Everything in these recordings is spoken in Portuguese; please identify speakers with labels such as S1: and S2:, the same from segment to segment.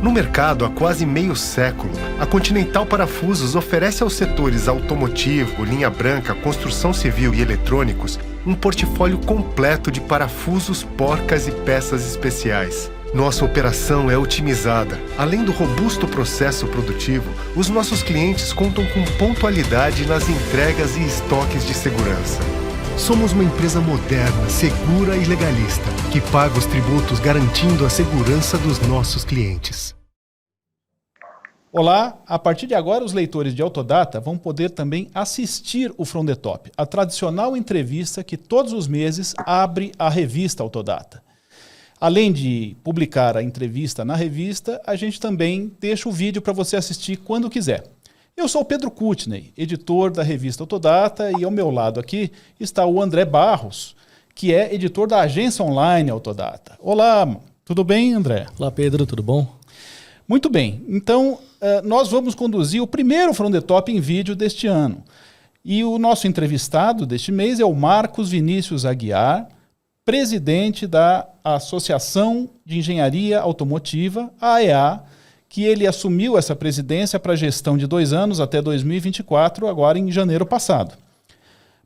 S1: No mercado há quase meio século, a Continental Parafusos oferece aos setores automotivo, linha branca, construção civil e eletrônicos um portfólio completo de parafusos, porcas e peças especiais. Nossa operação é otimizada. Além do robusto processo produtivo, os nossos clientes contam com pontualidade nas entregas e estoques de segurança. Somos uma empresa moderna, segura e legalista, que paga os tributos garantindo a segurança dos nossos clientes.
S2: Olá, a partir de agora os leitores de Autodata vão poder também assistir o From the Top, a tradicional entrevista que todos os meses abre a revista Autodata. Além de publicar a entrevista na revista, a gente também deixa o vídeo para você assistir quando quiser. Eu sou o Pedro Kutney, editor da revista Autodata, e ao meu lado aqui está o André Barros, que é editor da agência online Autodata. Olá, tudo bem, André?
S3: Olá, Pedro, tudo bom?
S2: Muito bem, então nós vamos conduzir o primeiro From the Top em vídeo deste ano. E o nosso entrevistado deste mês é o Marcos Vinícius Aguiar, presidente da Associação de Engenharia Automotiva, a AEA, que ele assumiu essa presidência para a gestão de 2 anos até 2024, agora em janeiro passado.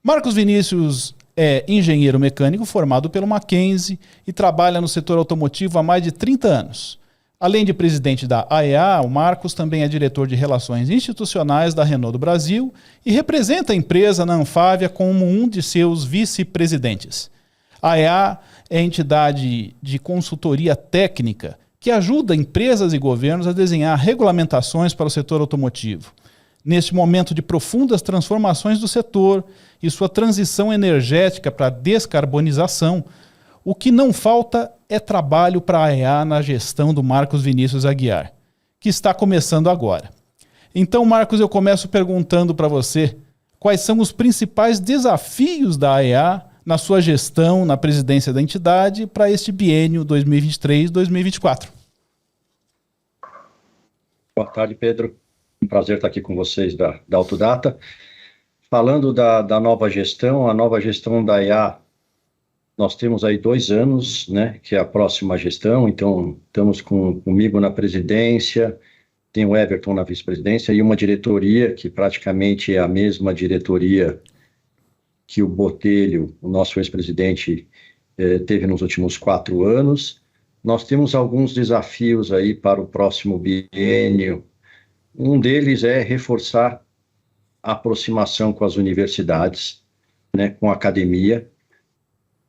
S2: Marcos Vinícius é engenheiro mecânico formado pelo Mackenzie e trabalha no setor automotivo há mais de 30 anos. Além de presidente da AEA, o Marcos também é diretor de Relações Institucionais da Renault do Brasil e representa a empresa na Anfávia como um de seus vice-presidentes. A AEA é entidade de consultoria técnica que ajuda empresas e governos a desenhar regulamentações para o setor automotivo. Neste momento de profundas transformações do setor e sua transição energética para a descarbonização, o que não falta é trabalho para a AEA na gestão do Marcos Vinícius Aguiar, que está começando agora. Então, Marcos, eu começo perguntando para você quais são os principais desafios da AEA na sua gestão, na presidência da entidade, para este biênio 2023-2024.
S4: Boa tarde, Pedro. Um prazer estar aqui com vocês da Autodata. Falando da nova gestão, a nova gestão da AEA, nós temos aí 2 anos, né, que é a próxima gestão, então estamos comigo na presidência, tem o Everton na vice-presidência e uma diretoria que praticamente é a mesma diretoria que o Botelho, o nosso ex-presidente, teve nos últimos 4 anos. Nós temos alguns desafios aí para o próximo biênio. Um deles é reforçar a aproximação com as universidades, né, com a academia.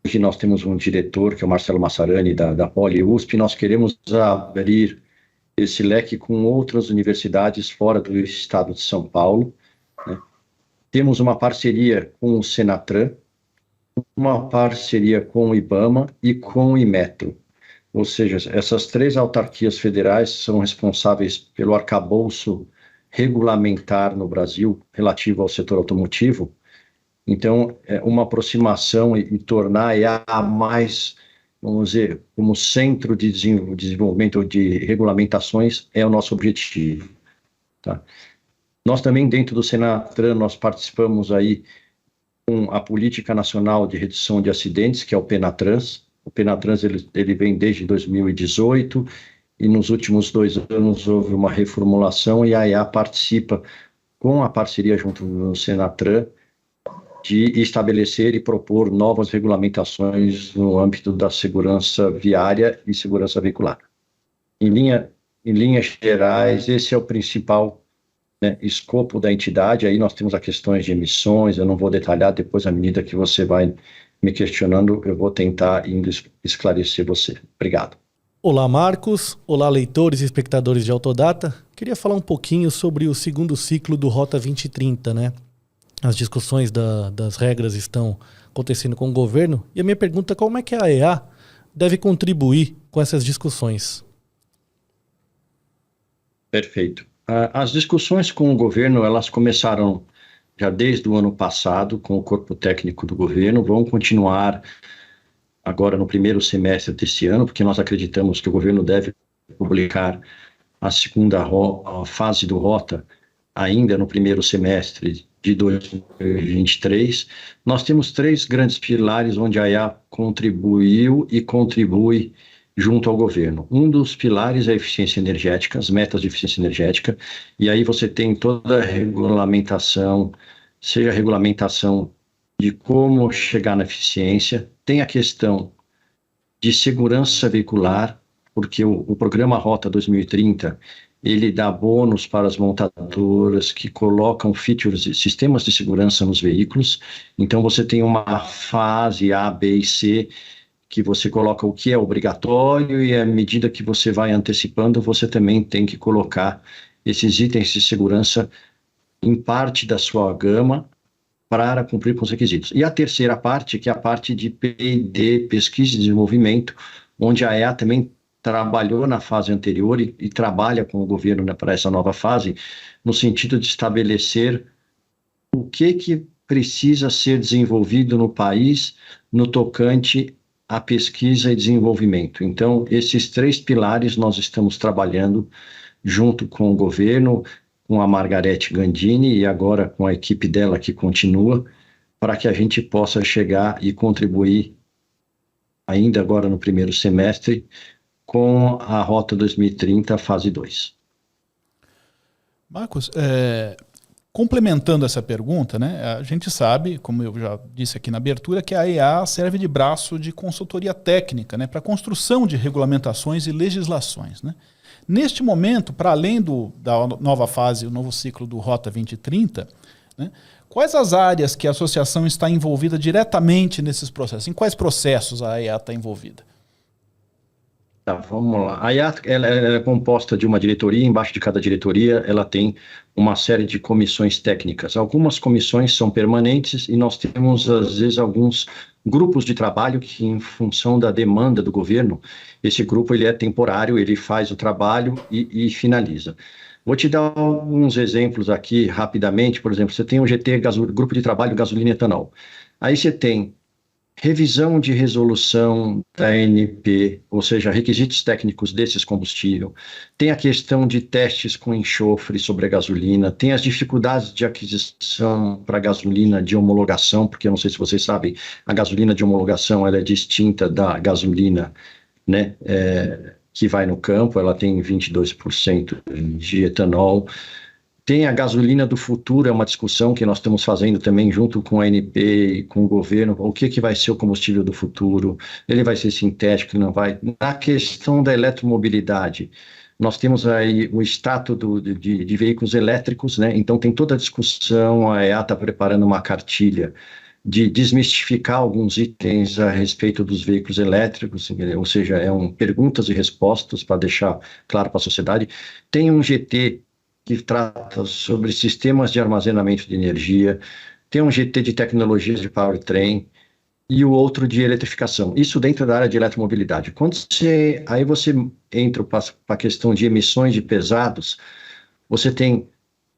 S4: Hoje nós temos um diretor, que é o Marcelo Massarani, da Poli-USP, e nós queremos abrir esse leque com outras universidades fora do estado de São Paulo, né? Temos uma parceria com o Senatran, uma parceria com o IBAMA e com o Inmetro. Ou seja, essas 3 autarquias federais são responsáveis pelo arcabouço regulamentar no Brasil relativo ao setor automotivo. Então, uma aproximação e tornar a mais, vamos dizer, como centro de desenvolvimento de regulamentações é o nosso objetivo, tá? Nós também, dentro do Senatran, nós participamos aí com a Política Nacional de Redução de Acidentes, que é o Penatrans. O Penatrans, ele vem desde 2018 e nos últimos 2 anos houve uma reformulação e a AEA participa com a parceria junto no Senatran de estabelecer e propor novas regulamentações no âmbito da segurança viária e segurança veicular. Em linhas gerais, esse é o principal, né, escopo da entidade. Aí nós temos as questões de emissões, eu não vou detalhar, depois à medida que você vai me questionando, eu vou tentar esclarecer você. Obrigado.
S3: Olá, Marcos. Olá, leitores e espectadores de Autodata. Queria falar um pouquinho sobre o 2º ciclo do Rota 2030, né? As discussões das regras estão acontecendo com o governo, e a minha pergunta é como é que a AEA deve contribuir com essas discussões?
S4: Perfeito. As discussões com o governo, elas começaram já desde o ano passado, com o corpo técnico do governo, vão continuar agora no primeiro semestre desse ano, porque nós acreditamos que o governo deve publicar a segunda fase do Rota ainda no primeiro semestre de 2023. Nós temos 3 grandes pilares onde a AEA contribuiu e contribui junto ao governo. Um dos pilares é a eficiência energética, as metas de eficiência energética, e aí você tem toda a regulamentação, seja a regulamentação de como chegar na eficiência, tem a questão de segurança veicular, porque o programa Rota 2030, ele dá bônus para as montadoras que colocam features e sistemas de segurança nos veículos. Então, você tem uma fase A, B e C, que você coloca o que é obrigatório e à medida que você vai antecipando, você também tem que colocar esses itens de segurança em parte da sua gama para cumprir com os requisitos. E a terceira parte, que é a parte de P&D, pesquisa e desenvolvimento, onde a EA também trabalhou na fase anterior e trabalha com o governo, né, para essa nova fase, no sentido de estabelecer o que precisa ser desenvolvido no país no tocante à pesquisa e desenvolvimento. Então, esses 3 pilares nós estamos trabalhando junto com o governo, com a Margarete Gandini e agora com a equipe dela que continua, para que a gente possa chegar e contribuir, ainda agora no primeiro semestre, com a Rota 2030, fase 2.
S2: Marcos, complementando essa pergunta, né, a gente sabe, como eu já disse aqui na abertura, que a EA serve de braço de consultoria técnica, né, para a construção de regulamentações e legislações, né? Neste momento, para além da nova fase, o novo ciclo do Rota 2030, né, quais as áreas que a associação está envolvida diretamente nesses processos? Em quais processos a EA está envolvida?
S4: Tá, vamos lá. A IAT, ela é composta de uma diretoria, embaixo de cada diretoria ela tem uma série de comissões técnicas. Algumas comissões são permanentes e nós temos, às vezes, alguns grupos de trabalho que, em função da demanda do governo, esse grupo ele é temporário, ele faz o trabalho e finaliza. Vou te dar alguns exemplos aqui rapidamente. Por exemplo, você tem o GT, Grupo de Trabalho Gasolina e Etanol. Aí você tem revisão de resolução da ANP, ou seja, requisitos técnicos desses combustíveis. Tem a questão de testes com enxofre sobre a gasolina, tem as dificuldades de aquisição para gasolina de homologação, porque eu não sei se vocês sabem, a gasolina de homologação ela é distinta da gasolina, né, que vai no campo, ela tem 22% de etanol. Tem a gasolina do futuro, é uma discussão que nós estamos fazendo também junto com a ANP e com o governo. O que vai ser o combustível do futuro? Ele vai ser sintético, não vai? Na questão da eletromobilidade, nós temos aí o status de veículos elétricos, né? Então tem toda a discussão, a EA está preparando uma cartilha de desmistificar alguns itens a respeito dos veículos elétricos, ou seja, perguntas e respostas para deixar claro para a sociedade. Tem um GT que trata sobre sistemas de armazenamento de energia, tem um GT de tecnologias de powertrain e o outro de eletrificação. Isso dentro da área de eletromobilidade. Aí você entra para a questão de emissões de pesados, você tem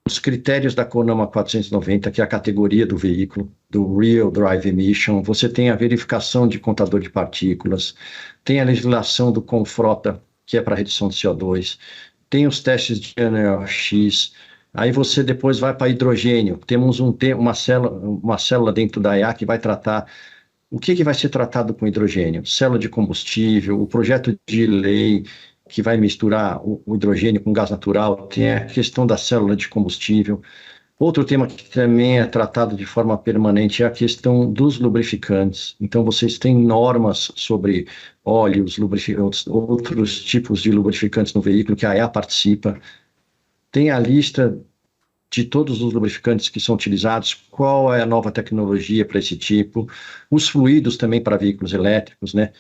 S4: os critérios da CONAMA 490, que é a categoria do veículo, do Real Drive Emission, você tem a verificação de contador de partículas, tem a legislação do Confrota, que é para redução de CO2, tem os testes de NOx, aí você depois vai para hidrogênio. Temos uma célula dentro da EA que vai tratar o que vai ser tratado com hidrogênio. Célula de combustível, o projeto de lei que vai misturar o hidrogênio com gás natural, tem a questão da célula de combustível. Outro tema que também é tratado de forma permanente é a questão dos lubrificantes. Então, vocês têm normas sobre óleos, lubrificantes, outros tipos de lubrificantes no veículo que a EA participa. Tem a lista de todos os lubrificantes que são utilizados, qual é a nova tecnologia para esse tipo, os fluidos também para veículos elétricos, né?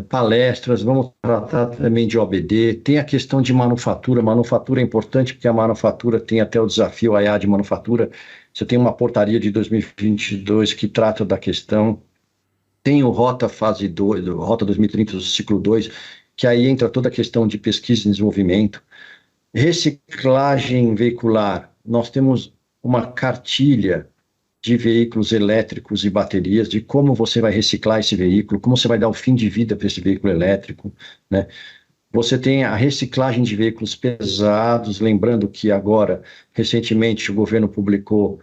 S4: Palestras, vamos tratar também de OBD, tem a questão de manufatura é importante porque a manufatura tem até o desafio, a EA de manufatura, você tem uma portaria de 2022 que trata da questão, tem o Rota Fase 2, o Rota 2030, o ciclo 2, que aí entra toda a questão de pesquisa e desenvolvimento, reciclagem veicular, nós temos uma cartilha de veículos elétricos e baterias, de como você vai reciclar esse veículo, como você vai dar o fim de vida para esse veículo elétrico, né? Você tem a reciclagem de veículos pesados, lembrando que agora, recentemente, o governo publicou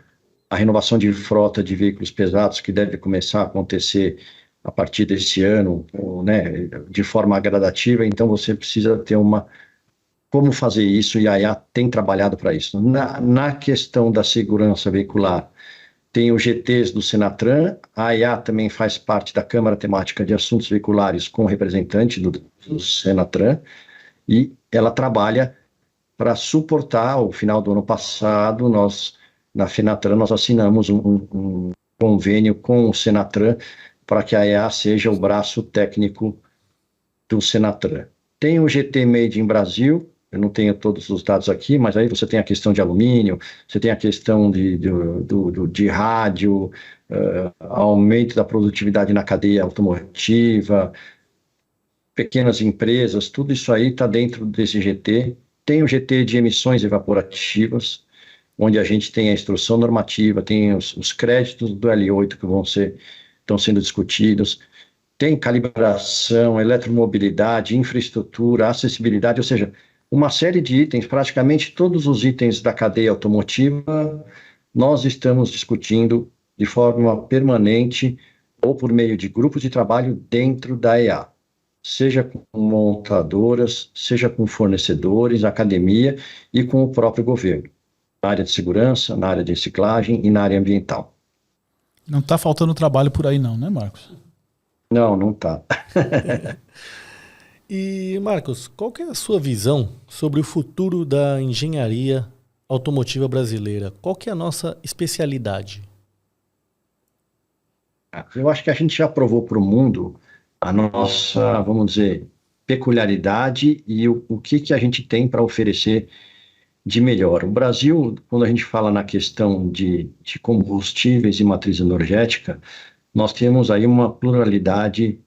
S4: a renovação de frota de veículos pesados, que deve começar a acontecer a partir desse ano, né, de forma gradativa, então você precisa ter como fazer isso, e a IA tem trabalhado para isso. Na questão da segurança veicular, tem os GTs do Senatran, a IA também faz parte da Câmara Temática de Assuntos Veiculares com representante do Senatran, e ela trabalha para suportar. O final do ano passado, na Fenatran, nós assinamos um convênio com o Senatran para que a IA seja o braço técnico do Senatran. Tem o GT Made in Brasil, eu não tenho todos os dados aqui, mas aí você tem a questão de alumínio, você tem a questão de rádio, aumento da produtividade na cadeia automotiva, pequenas empresas, tudo isso aí está dentro desse GT. Tem o GT de emissões evaporativas, onde a gente tem a instrução normativa, tem os créditos do L8 que estão sendo discutidos, tem calibração, eletromobilidade, infraestrutura, acessibilidade, ou seja, uma série de itens, praticamente todos os itens da cadeia automotiva, nós estamos discutindo de forma permanente ou por meio de grupos de trabalho dentro da EA, seja com montadoras, seja com fornecedores, academia e com o próprio governo, na área de segurança, na área de reciclagem e na área ambiental.
S2: Não está faltando trabalho por aí não, né, Marcos?
S4: Não, não está.
S3: E, Marcos, qual que é a sua visão sobre o futuro da engenharia automotiva brasileira? Qual que é a nossa especialidade?
S4: Eu acho que a gente já provou para o mundo a nossa, vamos dizer, peculiaridade e o que a gente tem para oferecer de melhor. O Brasil, quando a gente fala na questão de combustíveis e matriz energética, nós temos aí uma pluralidade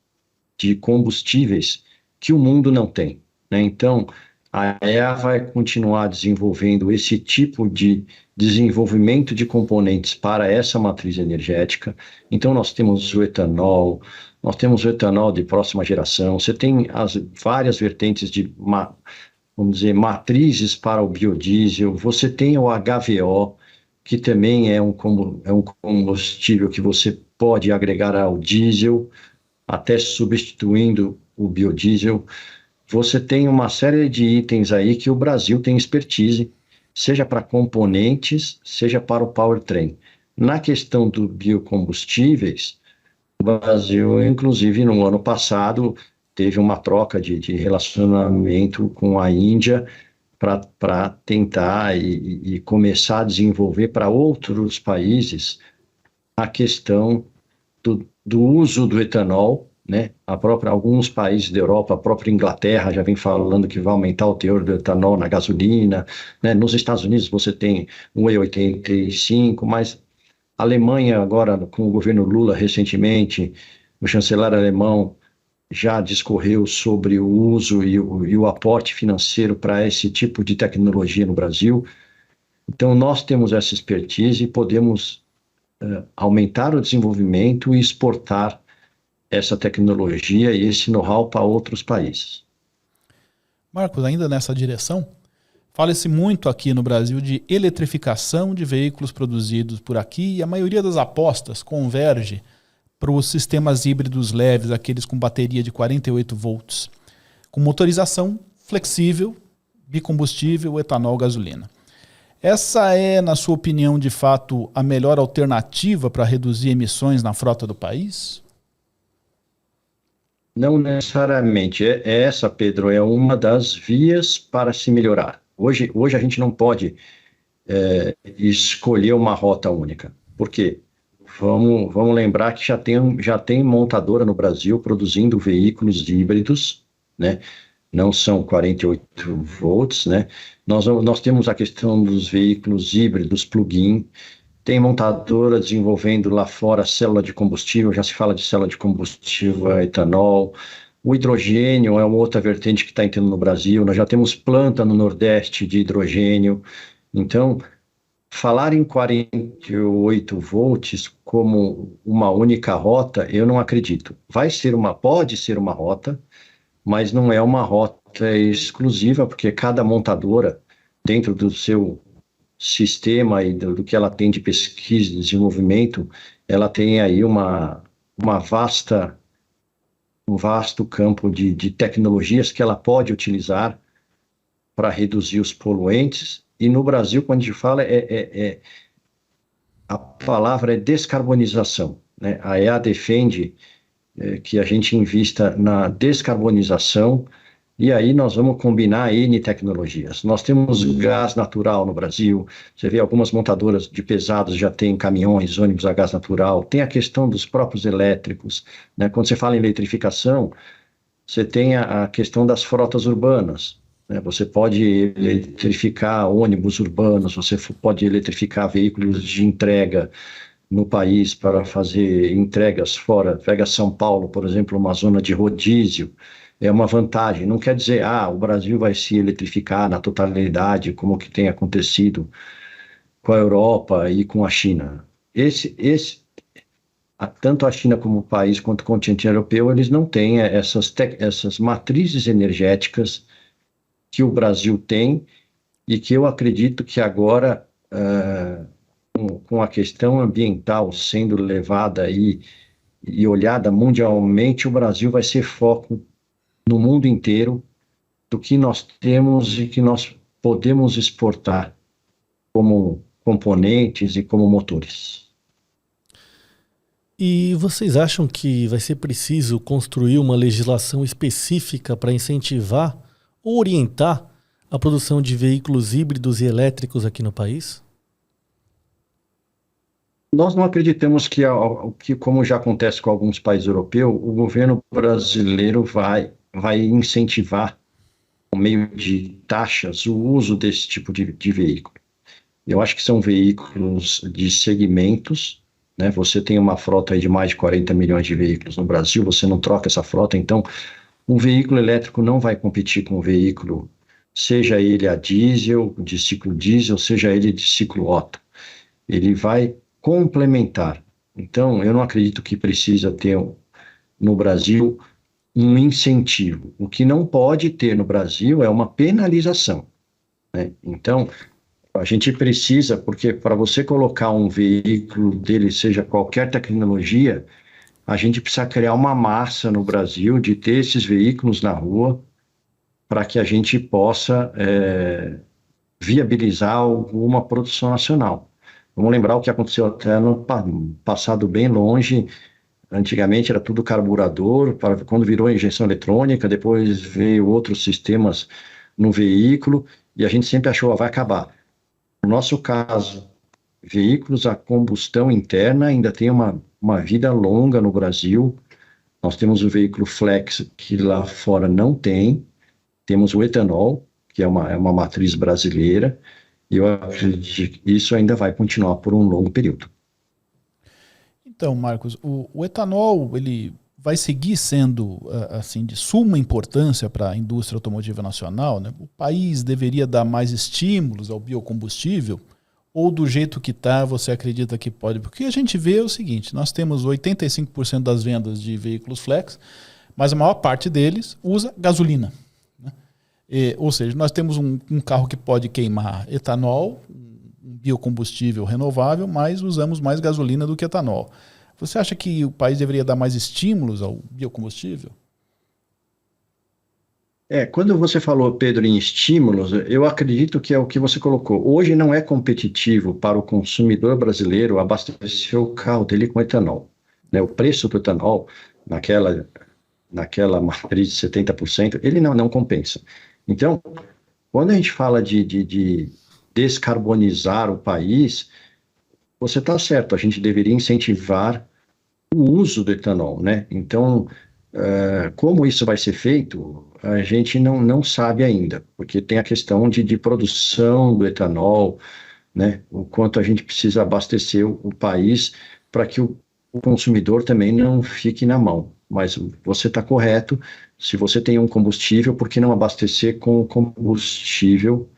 S4: de combustíveis que o mundo não tem, né? Então, a EA vai continuar desenvolvendo esse tipo de desenvolvimento de componentes para essa matriz energética. Então, nós temos o etanol de próxima geração, você tem as várias vertentes vamos dizer, matrizes para o biodiesel, você tem o HVO, que também é um combustível que você pode agregar ao diesel, até substituindo o biodiesel. Você tem uma série de itens aí que o Brasil tem expertise, seja para componentes, seja para o powertrain. Na questão do biocombustíveis, o Brasil, inclusive, no ano passado, teve uma troca de relacionamento com a Índia para tentar e começar a desenvolver para outros países a questão do uso do etanol, né? Alguns países da Europa, a própria Inglaterra já vem falando que vai aumentar o teor do etanol na gasolina, né? Nos Estados Unidos você tem um E85, mas a Alemanha agora, com o governo Lula recentemente, o chanceler alemão já discorreu sobre o uso e o aporte financeiro para esse tipo de tecnologia no Brasil. Então nós temos essa expertise e podemos aumentar o desenvolvimento e exportar essa tecnologia e esse know-how para outros países.
S2: Marcos, ainda nessa direção, fala-se muito aqui no Brasil de eletrificação de veículos produzidos por aqui e a maioria das apostas converge para os sistemas híbridos leves, aqueles com bateria de 48 volts, com motorização flexível, bicombustível, etanol, gasolina. Essa é, na sua opinião, de fato, a melhor alternativa para reduzir emissões na frota do país?
S4: Não necessariamente. Essa, Pedro, é uma das vias para se melhorar. Hoje a gente não pode escolher uma rota única. Por quê? Vamos lembrar que já tem montadora no Brasil produzindo veículos híbridos, né? Não são 48 volts, né? Nós temos a questão dos veículos híbridos plug-in, tem montadora desenvolvendo lá fora célula de combustível, já se fala de célula de combustível a etanol, o hidrogênio é uma outra vertente que está entrando no Brasil, nós já temos planta no Nordeste de hidrogênio. Então, falar em 48 volts como uma única rota, eu não acredito. Pode ser uma rota, mas não é uma rota exclusiva, porque cada montadora, dentro do seu sistema e do que ela tem de pesquisa e desenvolvimento, ela tem aí uma vasta um vasto campo de tecnologias que ela pode utilizar para reduzir os poluentes. E no Brasil, quando a gente fala, a palavra é descarbonização, né? A EA defende que a gente invista na descarbonização, e aí nós vamos combinar N tecnologias. Nós temos gás natural no Brasil, você vê algumas montadoras de pesados já têm caminhões, ônibus a gás natural, tem a questão dos próprios elétricos, né? Quando você fala em eletrificação, você tem a questão das frotas urbanas, né? Você pode eletrificar ônibus urbanos, você pode eletrificar veículos de entrega no país para fazer entregas fora. Pega São Paulo, por exemplo, uma zona de rodízio, é uma vantagem. Não quer dizer, o Brasil vai se eletrificar na totalidade, como que tem acontecido com a Europa e com a China. Tanto a China como o país, quanto o continente europeu, eles não têm essas matrizes energéticas que o Brasil tem, e que eu acredito que agora, com a questão ambiental sendo levada e olhada mundialmente, o Brasil vai ser foco no mundo inteiro do que nós temos e que nós podemos exportar como componentes e como motores.
S3: E vocês acham que vai ser preciso construir uma legislação específica para incentivar ou orientar a produção de veículos híbridos e elétricos aqui no país?
S4: Nós não acreditamos que, como já acontece com alguns países europeus, o governo brasileiro vai incentivar, por meio de taxas, o uso desse tipo de veículo. Eu acho que são veículos de segmentos, né? Você tem uma frota aí de mais de 40 milhões de veículos no Brasil, você não troca essa frota, então um veículo elétrico não vai competir com um veículo, seja ele a diesel, de ciclo diesel, seja ele de ciclo Otto. Ele vai complementar. Então, eu não acredito que precisa ter no Brasil um incentivo. O que não pode ter no Brasil é uma penalização, né? Então, a gente precisa, porque para você colocar um veículo dele, seja qualquer tecnologia, a gente precisa criar uma massa no Brasil de ter esses veículos na rua para que a gente possa viabilizar alguma produção nacional. Vamos lembrar o que aconteceu até no passado bem longe. Antigamente era tudo carburador, quando virou injeção eletrônica, depois veio outros sistemas no veículo, e a gente sempre achou, vai acabar. No nosso caso, veículos a combustão interna ainda tem uma vida longa no Brasil. Nós temos o veículo flex, que lá fora não tem. Temos o etanol, que é uma matriz brasileira, e eu acredito que isso ainda vai continuar por um longo período.
S2: Então, Marcos, o etanol ele vai seguir sendo assim de suma importância para a indústria automotiva nacional, né? O país deveria dar mais estímulos ao biocombustível, ou do jeito que está, você acredita que pode? Porque a gente vê o seguinte, nós temos 85% das vendas de veículos flex, mas a maior parte deles usa gasolina, né? Ou seja, nós temos um carro que pode queimar etanol, um biocombustível renovável, mas usamos mais gasolina do que etanol. Você acha que o país deveria dar mais estímulos ao biocombustível?
S4: Quando você falou, Pedro, em estímulos, eu acredito que é o que você colocou. Hoje não é competitivo para o consumidor brasileiro abastecer o carro dele com etanol, né? O preço do etanol, naquela matriz de 70%, ele não compensa. Então, quando a gente fala de descarbonizar o país, você está certo, a gente deveria incentivar o uso do etanol, né? Então, como isso vai ser feito, a gente não sabe ainda, porque tem a questão de produção do etanol, né? O quanto a gente precisa abastecer o país para que o consumidor também não fique na mão. Mas você está correto, se você tem um combustível, por que não abastecer com combustível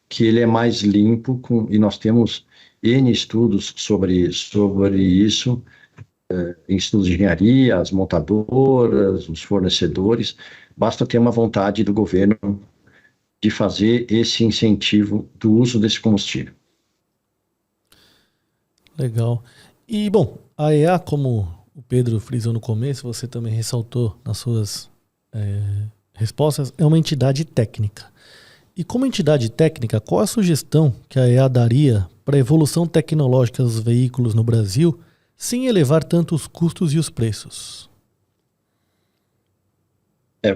S4: que ele é mais limpo, e nós temos N estudos sobre isso, em estudos de engenharia, as montadoras, os fornecedores, basta ter uma vontade do governo de fazer esse incentivo do uso desse combustível.
S3: Legal. E, bom, a EA, como o Pedro frisou no começo, você também ressaltou nas suas respostas, é uma entidade técnica. E como entidade técnica, qual a sugestão que a EA daria para a evolução tecnológica dos veículos no Brasil, sem elevar tanto os custos e os preços?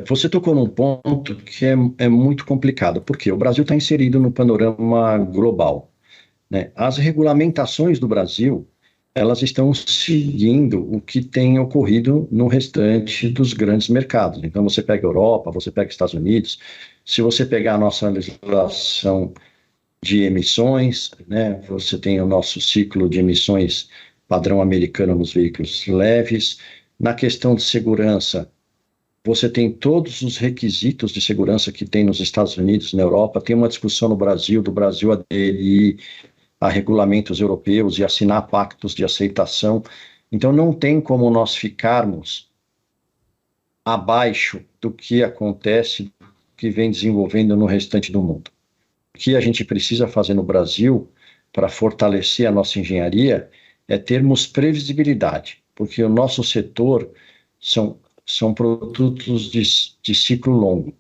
S4: Você tocou num ponto que é muito complicado, porque o Brasil está inserido no panorama global, né? As regulamentações do Brasil, elas estão seguindo o que tem ocorrido no restante dos grandes mercados. Então, você pega a Europa, você pega os Estados Unidos, se você pegar a nossa legislação de emissões, né, você tem o nosso ciclo de emissões padrão americano nos veículos leves. Na questão de segurança, você tem todos os requisitos de segurança que tem nos Estados Unidos, na Europa. Tem uma discussão no Brasil, do Brasil aderir a regulamentos europeus e assinar pactos de aceitação. Então, não tem como nós ficarmos abaixo do que acontece, que vem desenvolvendo no restante do mundo. O que a gente precisa fazer no Brasil para fortalecer a nossa engenharia é termos previsibilidade, porque o nosso setor são produtos de ciclo longo.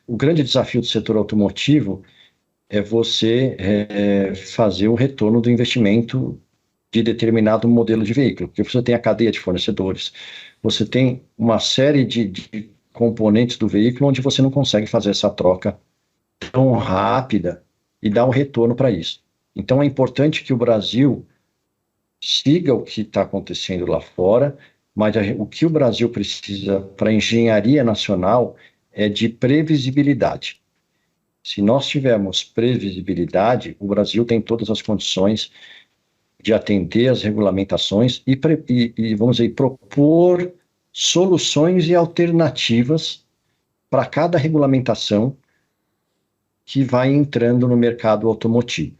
S4: O grande desafio do setor automotivo é você fazer o retorno do investimento de determinado modelo de veículo, porque você tem a cadeia de fornecedores, você tem uma série de componentes do veículo onde você não consegue fazer essa troca tão rápida e dar um retorno para isso. Então é importante que o Brasil siga o que está acontecendo lá fora, mas o que o Brasil precisa para a engenharia nacional é de previsibilidade. Se nós tivermos previsibilidade, o Brasil tem todas as condições de atender às regulamentações e vamos dizer, propor soluções e alternativas para cada regulamentação que vai entrando no mercado automotivo.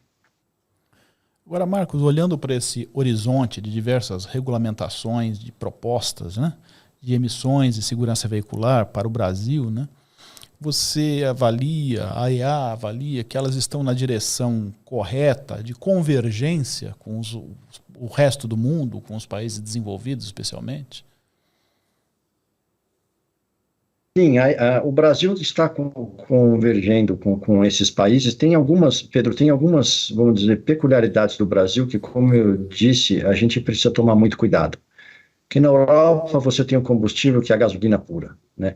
S2: Agora, Marcos, olhando para esse horizonte de diversas regulamentações, de propostas, né, de emissões e segurança veicular para o Brasil, né, você avalia, a EA avalia que elas estão na direção correta de convergência com o resto do mundo, com os países desenvolvidos especialmente?
S4: Sim, o Brasil está convergendo com esses países. Pedro, tem algumas, vamos dizer, peculiaridades do Brasil que, como eu disse, a gente precisa tomar muito cuidado. Porque na Europa você tem o combustível que é a gasolina pura, né?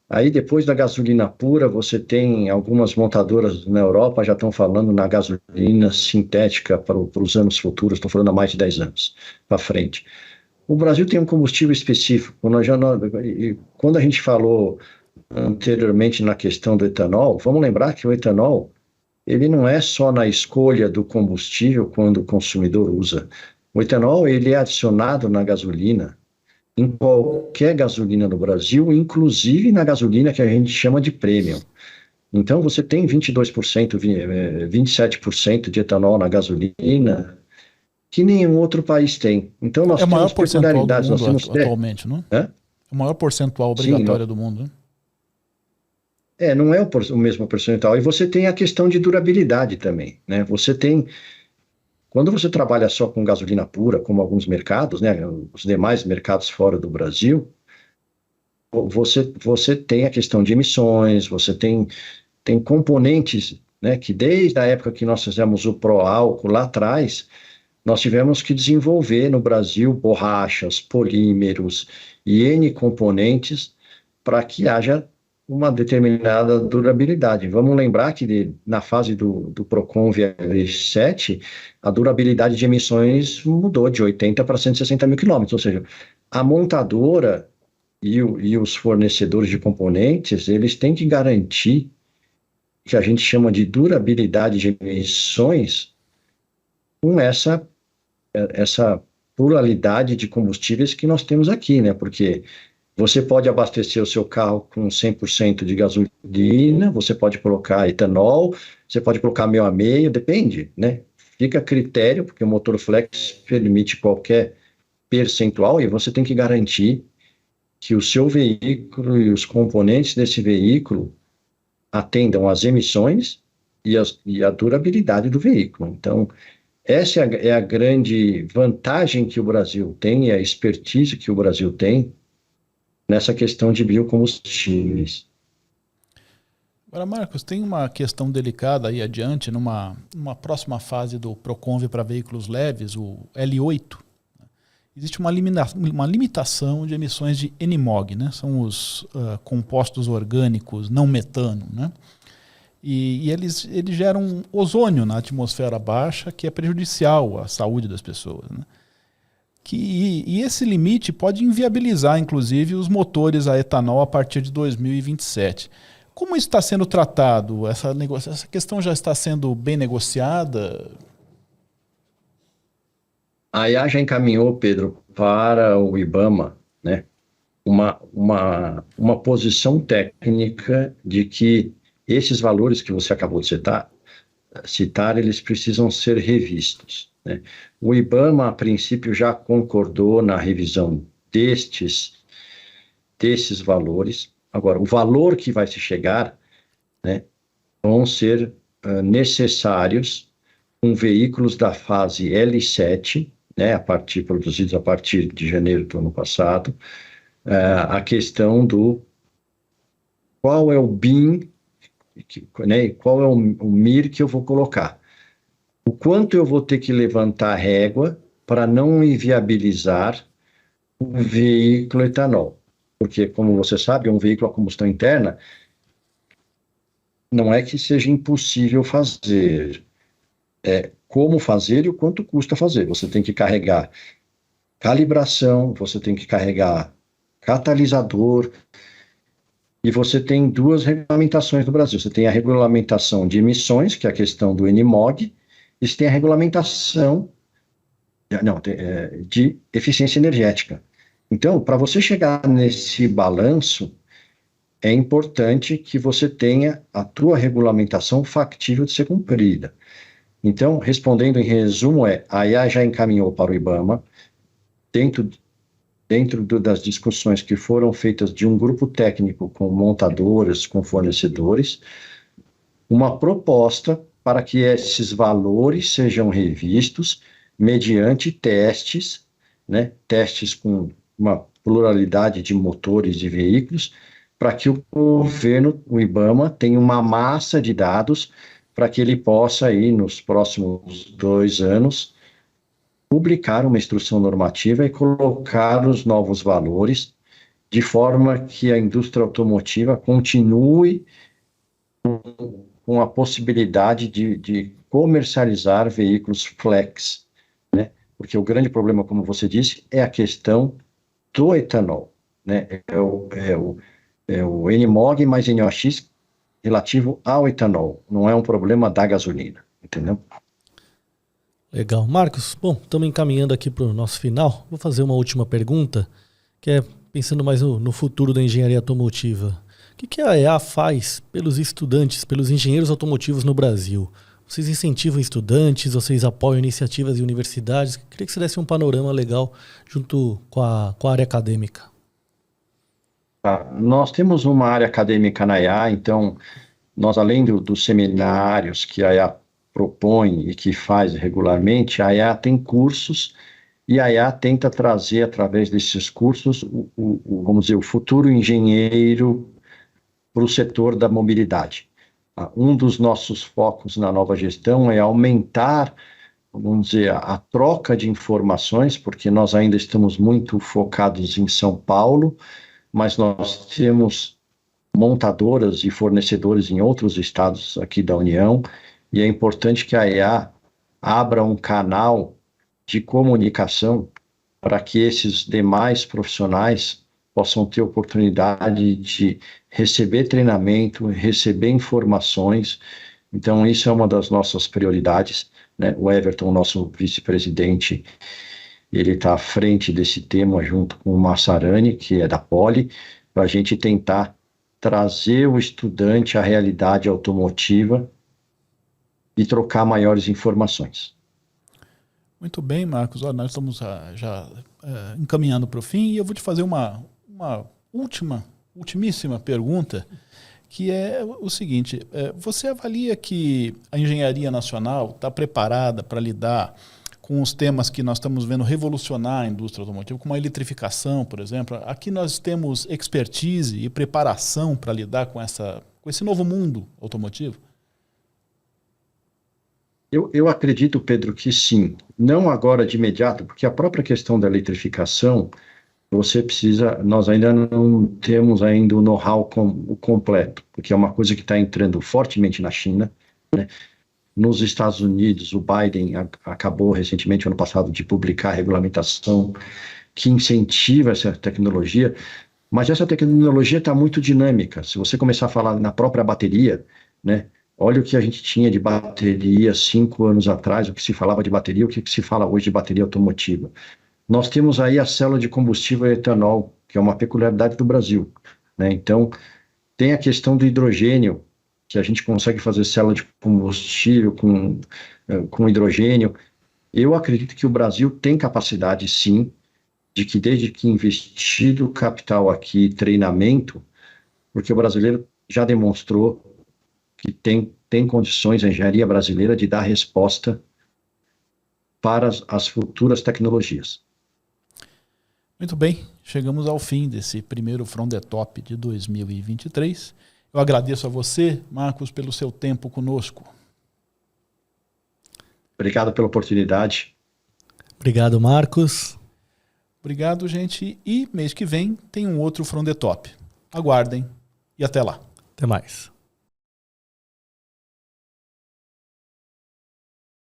S4: Aí depois da gasolina pura você tem algumas montadoras na Europa já estão falando na gasolina sintética para os anos futuros, estou falando há mais de 10 anos para frente. O Brasil tem um combustível específico. Quando a gente falou anteriormente na questão do etanol, vamos lembrar que o etanol ele não é só na escolha do combustível quando o consumidor usa. O etanol ele é adicionado na gasolina, em qualquer gasolina no Brasil, inclusive na gasolina que a gente chama de premium. Então você tem 22%, 27% de etanol na gasolina, que nenhum outro país tem. Então nós temos peculiaridades.
S2: Nós temos atualmente, não é? É o maior percentual obrigatório do mundo, né?
S4: Não é o mesmo percentual. E você tem a questão de durabilidade também, né? Quando você trabalha só com gasolina pura, como alguns mercados, né, os demais mercados fora do Brasil, você tem a questão de emissões, você tem componentes, né, que desde a época que nós fizemos o pró-álcool lá atrás, nós tivemos que desenvolver no Brasil borrachas, polímeros e N componentes para que haja uma determinada durabilidade. Vamos lembrar que na fase do Procon VR7, a durabilidade de emissões mudou de 80 para 160 mil quilômetros, ou seja, a montadora e os fornecedores de componentes, eles têm que garantir que a gente chama de durabilidade de emissões com essa pluralidade de combustíveis que nós temos aqui, né? Porque você pode abastecer o seu carro com 100% de gasolina, você pode colocar etanol, você pode colocar meio a meio, depende, né? Fica a critério, porque o motor flex permite qualquer percentual e você tem que garantir que o seu veículo e os componentes desse veículo atendam às emissões e a durabilidade do veículo. Então, essa é a grande vantagem que o Brasil tem, a expertise que o Brasil tem nessa questão de biocombustíveis.
S2: Agora, Marcos, tem uma questão delicada aí adiante, numa próxima fase do Proconv para veículos leves, o L8. Existe uma limitação de emissões de NMOG, né? São os compostos orgânicos não metano, né? E eles geram ozônio na atmosfera baixa, que é prejudicial à saúde das pessoas, né? E esse limite pode inviabilizar, inclusive, os motores a etanol a partir de 2027. Como isso está sendo tratado? Essa questão já está sendo bem negociada?
S4: A IA já encaminhou, Pedro, para o IBAMA, né, uma posição técnica de que esses valores que você acabou de citar, eles precisam ser revistos, né? O IBAMA, a princípio, já concordou na revisão destes valores. Agora, o valor que vai se chegar, né, vão ser necessários com veículos da fase L7, né, produzidos a partir de janeiro do ano passado, a questão do qual é o BIM, né, qual é o MIR que eu vou colocar. O quanto eu vou ter que levantar a régua para não inviabilizar o veículo etanol. Porque, como você sabe, um veículo a combustão interna não é que seja impossível fazer. É como fazer e o quanto custa fazer. Você tem que carregar calibração, você tem que carregar catalisador, e você tem duas regulamentações no Brasil. Você tem a regulamentação de emissões, que é a questão do NMOG, e você tem a regulamentação de eficiência energética. Então, para você chegar nesse balanço, é importante que você tenha a tua regulamentação factível de ser cumprida. Então, respondendo em resumo, a IA já encaminhou para o IBAMA, dentro das discussões que foram feitas de um grupo técnico com montadoras, com fornecedores, uma proposta para que esses valores sejam revistos mediante testes, né, testes com uma pluralidade de motores e veículos, para que o governo, o IBAMA, tenha uma massa de dados para que ele possa, aí, nos próximos 2 anos, publicar uma instrução normativa e colocar os novos valores, de forma que a indústria automotiva continue com a possibilidade de comercializar veículos flex, né? Porque o grande problema, como você disse, é a questão do etanol, né? É o NMOG mais NOx relativo ao etanol, não é um problema da gasolina, entendeu?
S3: Legal. Marcos, bom, estamos encaminhando aqui para o nosso final. Vou fazer uma última pergunta, que é pensando mais no futuro da engenharia automotiva. O que a EA faz pelos estudantes, pelos engenheiros automotivos no Brasil? Vocês incentivam estudantes, vocês apoiam iniciativas de universidades? Queria que você desse um panorama legal junto com a área acadêmica.
S4: Nós temos uma área acadêmica na IA, então, nós além dos seminários que a IA propõe e que faz regularmente, a IA tem cursos e a IA tenta trazer, através desses cursos, vamos dizer, o futuro engenheiro para o setor da mobilidade. Um dos nossos focos na nova gestão é aumentar, vamos dizer, a troca de informações, porque nós ainda estamos muito focados em São Paulo, mas nós temos montadoras e fornecedores em outros estados aqui da União, e é importante que a EA abra um canal de comunicação para que esses demais profissionais possam ter oportunidade de receber treinamento, receber informações. Então, isso é uma das nossas prioridades, né? O Everton, nosso vice-presidente, ele está à frente desse tema, junto com o Massarani, que é da Poli, para a gente tentar trazer o estudante à realidade automotiva e trocar maiores informações.
S2: Muito bem, Marcos. Nós estamos já encaminhando para o fim, e eu vou te fazer uma ultimíssima pergunta, que é o seguinte, você avalia que a engenharia nacional está preparada para lidar com os temas que nós estamos vendo revolucionar a indústria automotiva, como a eletrificação, por exemplo? Aqui nós temos expertise e preparação para lidar com esse novo mundo automotivo?
S4: Eu acredito, Pedro, que sim. Não agora de imediato, porque a própria questão da eletrificação, nós ainda não temos ainda o know-how completo, porque é uma coisa que está entrando fortemente na China, né? Nos Estados Unidos, o Biden acabou recentemente, ano passado, de publicar a regulamentação que incentiva essa tecnologia, mas essa tecnologia está muito dinâmica. Se você começar a falar na própria bateria, né? Olha o que a gente tinha de bateria 5 anos atrás, o que se falava de bateria, o que se fala hoje de bateria automotiva. Nós temos aí a célula de combustível etanol, que é uma peculiaridade do Brasil, né? Então, tem a questão do hidrogênio, que a gente consegue fazer célula de combustível com hidrogênio. Eu acredito que o Brasil tem capacidade, sim, de que desde que investido capital aqui, treinamento, porque o brasileiro já demonstrou que tem condições, a engenharia brasileira, de dar resposta para as futuras tecnologias.
S2: Muito bem, chegamos ao fim desse primeiro From the Top de 2023. Eu agradeço a você, Marcos, pelo seu tempo conosco.
S4: Obrigado pela oportunidade.
S3: Obrigado, Marcos.
S2: Obrigado, gente. E mês que vem tem um outro From the Top. Aguardem e até lá.
S3: Até mais.